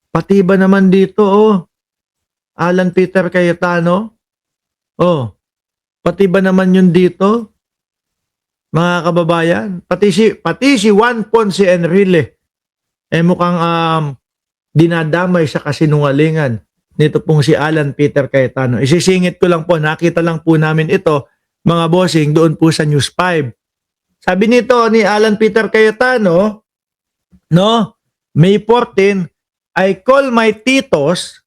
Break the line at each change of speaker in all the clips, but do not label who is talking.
Pati ba naman dito, Alan Peter Cayetano? Oh, pati ba naman yun dito, mga kababayan? Pati si Juan Ponce Enrile, mukhang dinadamay sa kasinungalingan nito pong si Alan Peter Cayetano. Isisingit ko lang po, nakita lang po namin ito, mga bossing, doon po sa News 5. Sabi nito ni Alan Peter Cayetano, no, May 14, I call my titos,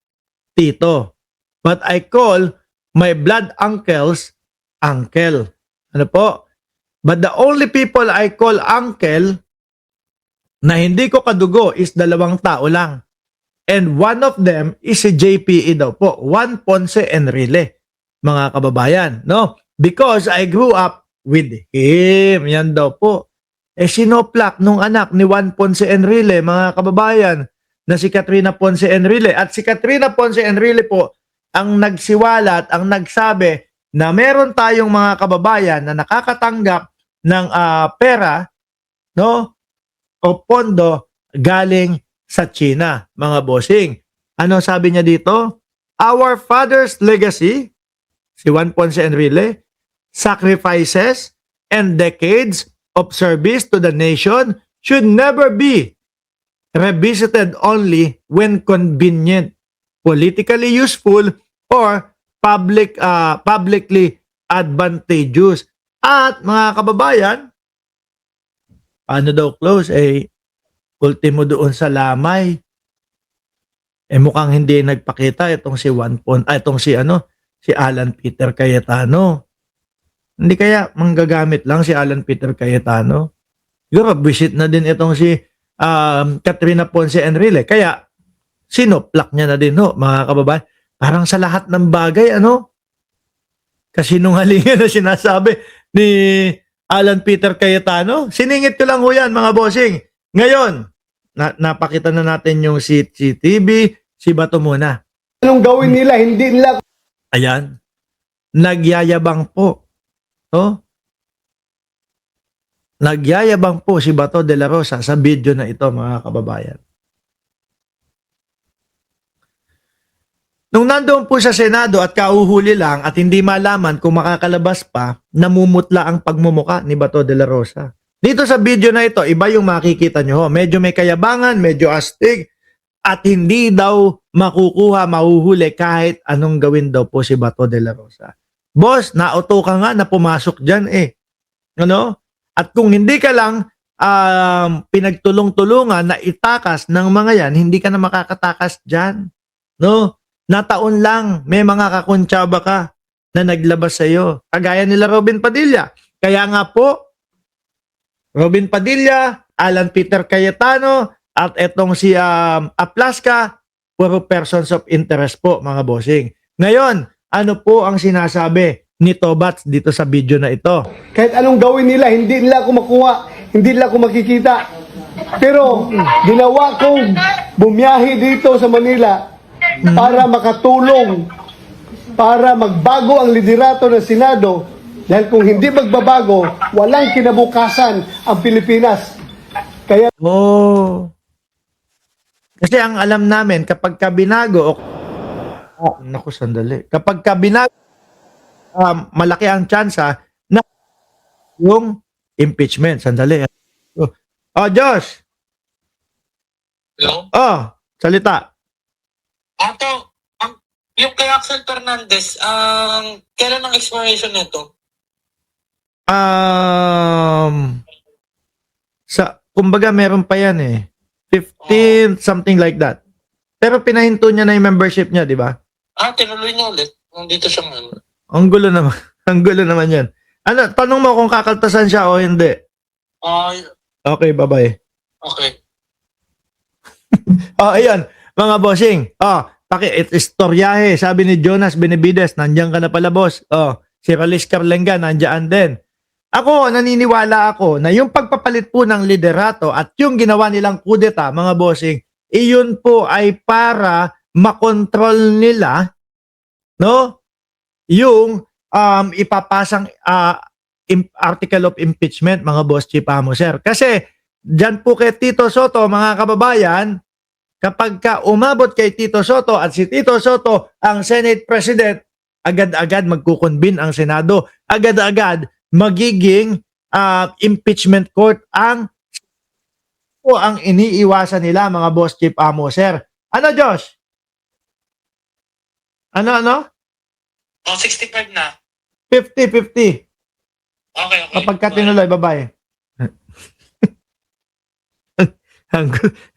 tito, but I call my blood uncles, uncle. Ano po? But the only people I call uncle na hindi ko kadugo is 2 tao lang. And one of them is si JPE daw po, Juan Ponce Enrile, mga kababayan, no? Because I grew up with him. Yan daw po. Sinoplak nung anak ni Juan Ponce Enrile, mga kababayan, na si Katrina Ponce Enrile. At si Katrina Ponce Enrile po ang nagsiwalat, ang nagsabi na meron tayong mga kababayan na nakakatanggap ng pera, no, o pondo galing sa China, mga bossing. Ano sabi niya dito? Our father's legacy, si Juan Ponce Enrile, sacrifices and decades of service to the nation should never be revisited only when convenient, politically useful, or publicly advantageous. At mga kababayan, ano daw close? Ultimo doon sa Lamay. Mukhang hindi nagpakita itong si si Alan Peter Cayetano. Hindi kaya manggagamit lang si Alan Peter Cayetano? Siguro visit na din itong si Katrina Ponce Enrile. Kaya sinoplak niya na din, mga kababayan. Parang sa lahat ng bagay, kasinungalingan na sinasabi ni Alan Peter Cayetano. Siningit ko lang yan, mga bossing. Ngayon, napakita na natin yung CCTV, si Bato muna.
Anong gawin nila? Hindi nila...
Ayan. Nagyayabang po. Nagyayabang po si Bato de la Rosa sa video na ito, mga kababayan. Nung nandoon po sa Senado at kauhuli lang at hindi malaman kung makakalabas pa, namumutla ang pagmumuka ni Bato de la Rosa. Dito sa video na ito, iba yung makikita nyo. Medyo may kayabangan, medyo astig, at hindi daw mahuhuli kahit anong gawin daw po si Bato de la Rosa. Boss, nauto ka nga na pumasok dyan Ano? At kung hindi ka lang pinagtulong-tulungan na itakas ng mga yan, hindi ka na makakatakas dyan. No? Nataon lang, may mga kakuntsaba ka na naglabas sa iyo. Kagaya nila Robin Padilla. Kaya nga po, Robin Padilla, Alan Peter Cayetano, at etong si Aplaska, puro persons of interest po, mga bossing. Ngayon, ano po ang sinasabi ni Tobats dito sa video na ito?
Kahit anong gawin nila, hindi nila ako makuha, hindi nila ako makikita. Pero ginawa kong bumiyahe dito sa Manila para makatulong, para magbago ang liderato ng Senado. Dahil kung hindi magbabago, walang kinabukasan ang Pilipinas. Kaya...
Kasi ang alam namin, kapag binago, naku, sandali. Kapag binago, malaki ang tsansa na yung impeachment. Sandali. Josh!
Hello?
Salita.
Yung kay Axel Fernandez, kailan ang expiration nito?
Kumbaga meron pa yan 15, something like that. Pero pinahinto niya na yung membership niya, di ba?
Tinuloy niya ulit. Nandito siya ngayon.
Ang gulo naman. Ang gulo naman yan. Tanong mo kung kakaltasan siya o hindi. Okay, bye-bye.
Okay.
Ayan, mga bossing. Istoryahe, sabi ni Jonas Benavides, nandiyan ka na pala, boss. Si Ralis Carlenga, nandiyan din. Naniniwala ako na yung pagpapalit po ng liderato at yung ginawa nilang kudeta, mga bossing, iyon po ay para makontrol nila, no? Yung ipapasang article of impeachment, mga boss Chipamo, sir. Kasi dyan po kay Tito Soto, mga kababayan, kapag ka umabot kay Tito Soto at si Tito Soto ang Senate President, agad-agad magkukonvene ang Senado. Agad-agad magiging impeachment court ang iniiwasan nila, mga boss chief amo, sir. Ano, Josh? Ano?
Oh, 65 na.
50-50.
Okay.
Kapag ka tinuloy, babae.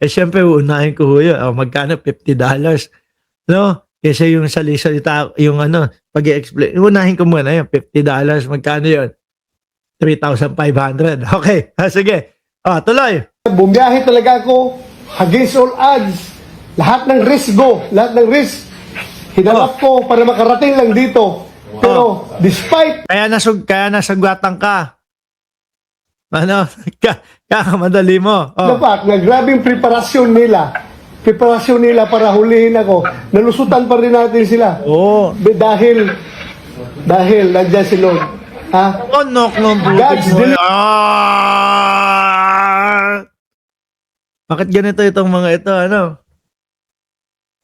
Siyempre, uunahin ko ho yun. Magkano? $50. No? Kasi yung salita, yung pag-i-explain. Unahin ko muna yun. $50. Magkano yun? 3,500. Okay. Sige. Tuloy.
Bumiyahe talaga ako against all odds. Lahat ng risk hinarap ko para makarating lang dito. Pero despite
Kaya nasugatan ka. Kakamadali mo.
the fact na grabing preparasyon nila para hulihin ako, nalusutan pa rin natin sila.
Oo.
Dahil nandiyan si Lord. Ha?
Nok ng
God's
butik mo. Bakit ganito itong mga ito,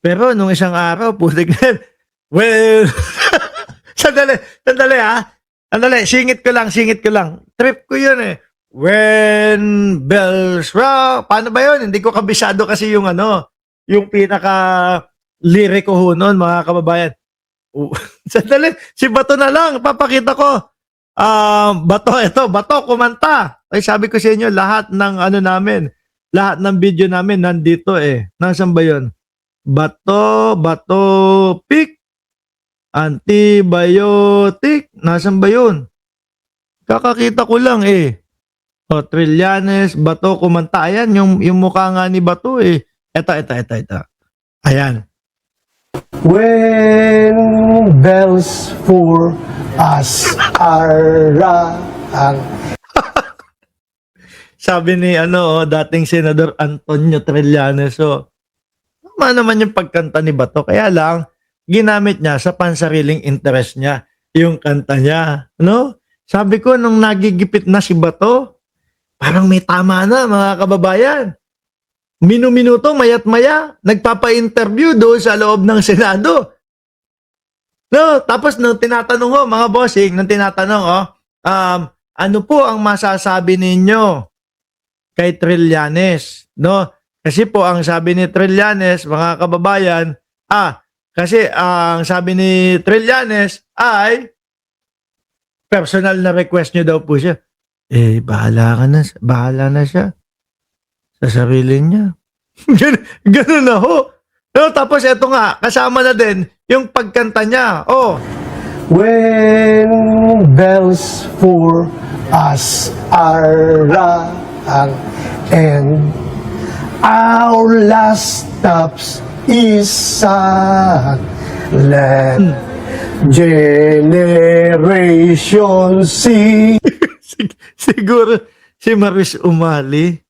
Pero nung isang araw, putik na. Well, sandali ha. Sandali, singit ko lang. Trip ko yun eh. When bells rock. Paano ba yun? Hindi ko kabisado kasi yung yung pinaka lyric ko ho noon, mga kababayan. Sandali, si Bato na lang, papakita ko. Bato, kumanta. Ay, sabi ko sa inyo, lahat ng lahat ng video namin nandito eh. Nasaan ba yun? Bato, pick, antibiotic. Nasaan ba yun? Kakakita ko lang eh. Trillanes, Bato, kumanta. Ayan, yung mukha nga ni Bato eh. Ito. Ayan.
When bells for us are rang.
Sabi ni dating Senador Antonio Trillanes. So, tama naman yung pagkanta ni Bato. Kaya lang, ginamit niya sa pansariling interest niya yung kanta niya. Sabi ko, nung nagigipit na si Bato, parang may tama na, mga kababayan. Minuto, mayat-maya, nagpapa-interview doon sa loob ng Senado. Tapos nung tinatanong ko, mga bossing, ano po ang masasabi ninyo kay Trillanes? Kasi po ang sabi ni Trillanes, mga kababayan, kasi ang sabi ni Trillanes ay personal na request nyo daw po siya. Bahala na siya sa sarili niya. Ganun na ho. Tapos eto nga, kasama na din yung pagkanta niya.
When bells for us are rang and our last stops is let generation see.
Siguro si Maris Umali.